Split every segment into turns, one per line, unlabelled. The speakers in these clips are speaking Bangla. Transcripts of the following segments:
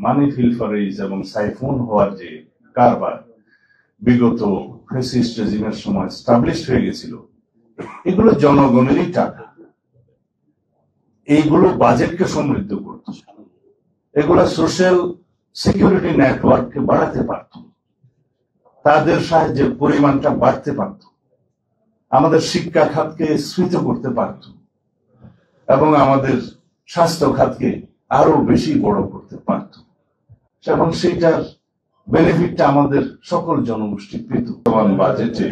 মানি ফিলফারেজ এবং সাইফুন হওয়ার যে কারবার বিগত ফ্যাসিস্ট রেজিমের সময় এস্টাবলিশড হয়ে গেছিল, এগুলো জনগণেরই টাকা। এইগুলো বাজেটকে সমৃদ্ধ করত, এগুলো সোশ্যাল সিকিউরিটি নেটওয়ার্ককে বাড়াতে পারত, তাদের সাহায্যের পরিমাণটা বাড়তে পারত, আমাদের শিক্ষা খাতকে স্ফীত করতে পারত এবং আমাদের স্বাস্থ্য খাতকে আরো বেশি বড় করতে পারত, এবং সেইটার বেনিফিটটা আমাদের সকল জনগোষ্ঠী পেত। বর্তমান বাজেটে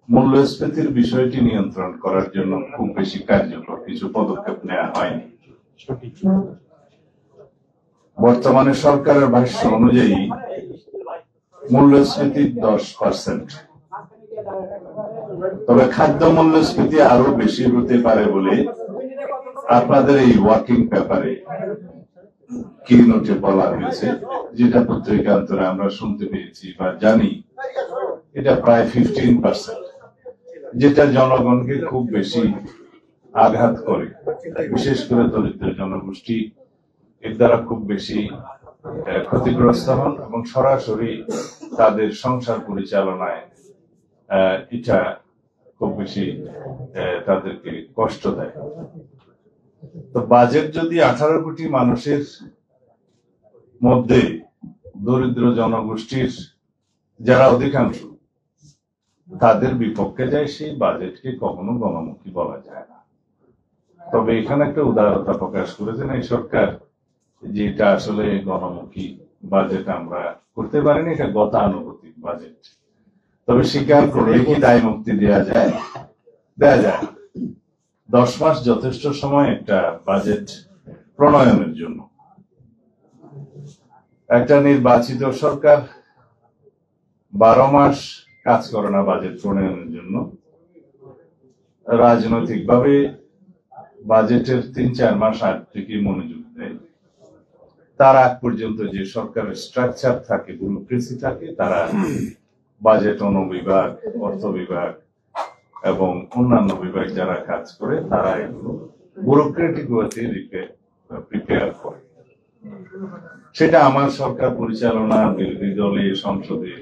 মূল্যস্ফীতির বিষয়টি নিয়ন্ত্রণ করার জন্য খুব বেশি কার্যকর কিছু পদক্ষেপ নেওয়া হয়নি। বর্তমানে সরকারের ভাষ্য অনুযায়ী মূল্যস্ফীতি 10%, তবে খাদ্য মূল্যস্ফীতি আরো বেশি হতে পারে বলে আপনাদের এই ওয়ার্কিং পেপারে কি নোটে বলা হয়েছে, যেটা পত্রিকান্তরে আমরা শুনতে পেয়েছি বা জানি, এটা প্রায় 15%, যেটা জনগণকে খুব বেশি আঘাত করে, বিশেষ করে দরিদ্র জনগোষ্ঠী এর দ্বারা খুব বেশি ক্ষতিগ্রস্ত হন এবং সরাসরি তাদের সংসার পরিচালনায় এটা খুব বেশি তাদেরকে কষ্ট দেয়। তো বাজেট যদি 18 কোটি মানুষের মধ্যে দরিদ্র জনগোষ্ঠীর যারা অধিকাংশ তাদের বিপক্ষে যায়, সেই বাজেটকে কখনো গণমুখী বলা যায় না। তবে এখানে একটা উদারতা প্রকাশ করেছেন এই সরকার, যে এটা আসলে গণমুখী বাজেট আমরা করতে পারিনি, এটা গতানুগতিক বাজেট। তবে স্বীকার করলে কি দায় মুক্তি দেওয়া যায়? দেওয়া যায়। 10 মাস যথেষ্ট সময় একটা বাজেট প্রণয়নের জন্য। একটা নির্বাচিত সরকার 12 মাস কাজ করে না বাজেট প্রণয়নের জন্য। রাজনৈতিকভাবে বাজেটের 3-4 মাস আগে থেকে মনোযোগ দেয়। তার আগ পর্যন্ত যে সরকারের স্ট্রাকচার থাকে, ব্যুরোক্রেসি থাকে, তারা বাজেট অনুবিভাগ, অর্থ বিভাগ এবং অন্যান্য বিভাগ যারা কাজ করে, তারা এগুলো ব্যুরোক্রেটিক ওয়েতে প্রিপেয়ার করে। সেটা আমার সরকার পরিচালনা, বিরোধী দলে, সংসদে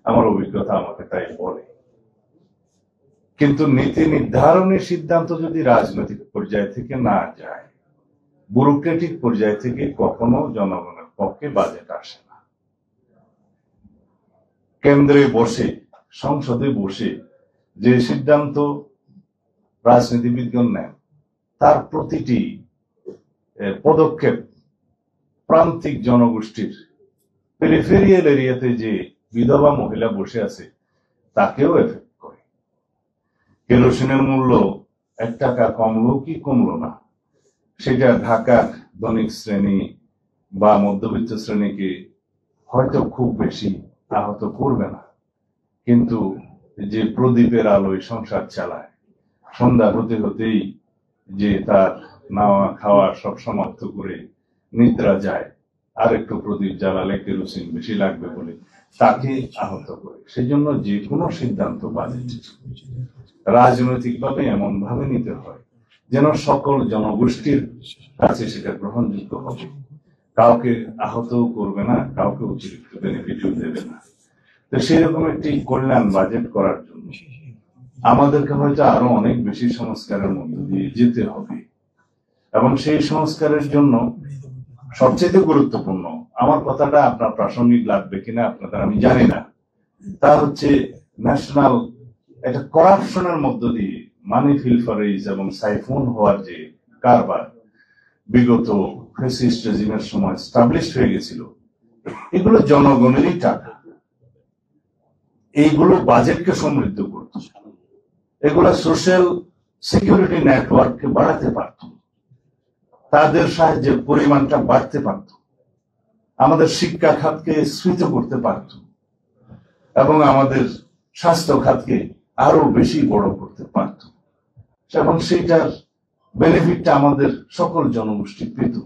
আমার অভিজ্ঞতা আমাকে তাই বলে। কিন্তু নীতি নির্ধারণের সিদ্ধান্ত যদি রাজনৈতিক পর্যায় থেকে না যায়, ব্যুরোক্রেটিক পর্যায় থেকে কখনো জনগণের পক্ষে বাজেট আসে না। কেন্দ্রে বসে, সংসদে বসে যে সিদ্ধান্ত রাজনীতিবিদগণ নেন, তার প্রতিটি পদক্ষেপ প্রান্তিক জনগোষ্ঠীর, পেরিফেরিয়াল এরিয়াতে যে বিধবা মহিলা বসে আছে তাকেও এফেক্ট করে। কেরোসিনের মূল্য 1 টাকা কমলো কি কমলো না, সেটা ঢাকার ধনিক শ্রেণী বা মধ্যবিত্ত শ্রেণীকে হয়তো খুব বেশি আহত করবে না, কিন্তু যে প্রদীপের আলোয় সংসার চালায়, সন্ধ্যা হতে হতেই যে তার নাওয়া খাওয়া সব সমাপ্ত করে নিদ্রা যায়, আর একটু প্রদীপ জ্বালালে কেরোসিন বেশি লাগবে বলে তাকে আহত করে। সেই জন্য যে কোনো সিদ্ধান্ত বাজেট রাজনৈতিক ভাবে এমন ভাবে নিতে হয় যেন সকল জনগোষ্ঠীর কাছে সেটা গ্রহণযোগ্য হবে, কাউকে আহতও করবে না, কাউকে অতিরিক্ত বেনিফিটও দেবে না। তো সেরকম একটি কল্যাণ বাজেট করার জন্য আমাদেরকে হয়তো আরো অনেক বেশি সংস্কারের মধ্য দিয়ে যেতে হবে, এবং সেই সংস্কারের জন্য সবচেয়ে গুরুত্বপূর্ণ, আমার কথাটা আপনার প্রাসঙ্গিক লাগবে কিনা আপনাদের আমি জানি না, তা হচ্ছে ন্যাশনাল একটা করাপশনের মধ্য দিয়ে মানি ফিলফারেজ এবং সাইফুন হওয়ার যে কারবার বিগত ফ্যাসিস্ট রেজিমের সময় এস্টাবলিশড হয়ে গেছিল, এগুলো জনগণেরই টাকা। এইগুলো বাজেটকে সমৃদ্ধ করত, এগুলো সোশ্যাল সিকিউরিটি নেটওয়ার্ককে বাড়াতে পারত, তাদের সাহায্যের পরিমাণটা বাড়তে পারত, আমাদের শিক্ষা খাতকে স্ফীত করতে পারত এবং আমাদের স্বাস্থ্য খাতকে আরো বেশি বড় করতে পারত, এবং সেইটার বেনিফিটটা আমাদের সকল জনগোষ্ঠী পেত।